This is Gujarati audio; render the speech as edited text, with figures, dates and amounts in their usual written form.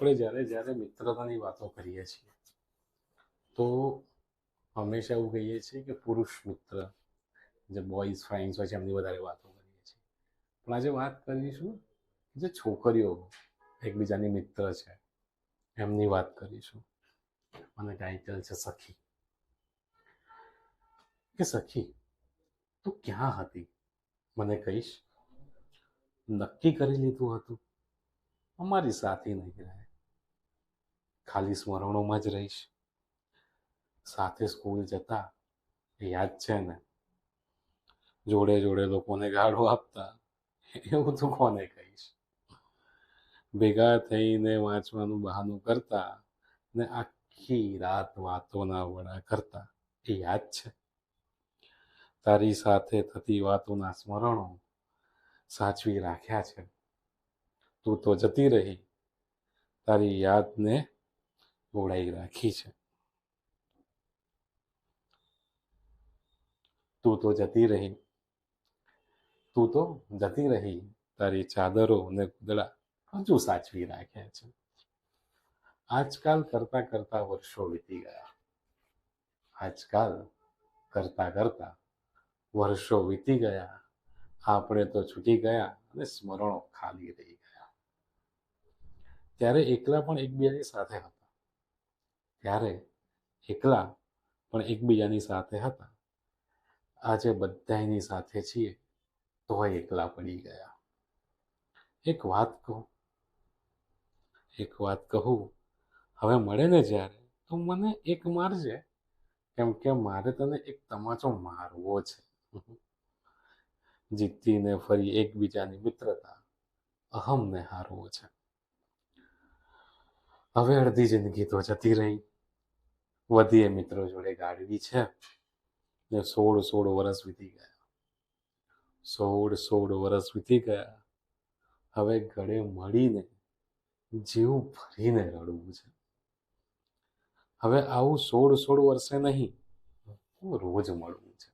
આપણે જ્યારે જ્યારે મિત્રતાની વાતો કરીએ છીએ તો હંમેશા એવું કહીએ છીએ કે પુરુષ મિત્ર, જે બોયઝ ફ્રેન્ડ્સ હોય છે એમની વધારે વાતો કરીએ છીએ. પણ આજે વાત કરીશું જે છોકરીઓ એકબીજાની મિત્ર છે એમની વાત કરીશું. અને ટાઇટલ છે સખી. કે સખી તું ક્યાં હતી, મને કહીશ? નક્કી કરી લીધું હતું અમારી સાથે નહીં રહે, ખાલી સ્મરણોમાં જ રહીશ. સાથે સ્કૂલ જતા એ યાદ છે ને? જોડે જોડે લોકોને ગાળો આપતા, એવું તું કોને કહીશ? ભેગા થઈને વાંચવાનું બહાનું કરતા ને આખી રાત વાતોના વડા કરતા, એ યાદ છે? તારી સાથે થતી વાતોના સ્મરણો સાચવી રાખ્યા છે. તું તો જતી રહી, તારી યાદને ગોળાઈ રાખી છે. તું તો જતી રહી, તું તો જતી રહી, તારી ચાદરો ને ગોદડા હજુ સાચવી રાખ્યા છે. આજકાલ કરતા કરતા વર્ષો વીતી ગયા. આજકાલ કરતા કરતા વર્ષો વીતી ગયા. આપણે તો છૂટી ગયા અને સ્મરણો ખાલી રહી ગયા. ત્યારે એકલા પણ એકબીજાની સાથે હતા. ત્યારે એકલા પણ એકબીજાની સાથે હતા. આજે બધાની સાથે છીએ તોય એકલા પડી ગયા. એક વાત કહું, હવે મળે ને જ્યારે તો મને એક મારજે, કેમ કે મારે તને એક તમાચો મારવો છે. જીતીને ફરી એકબીજાની મિત્રતા અહમને હારવો છે. હવે અડધી જિંદગી તો જતી રહી. વધીએ મિત્રો જોડે ગાળવી છે ને 16 વર્ષ વીતી ગયા. 16 વર્ષ વીતી ગયા. હવે ગળે મળીને જીવ ભરીને રડવું છે. હવે આવું 16 વર્ષે નહીં, રોજ મળવું છે.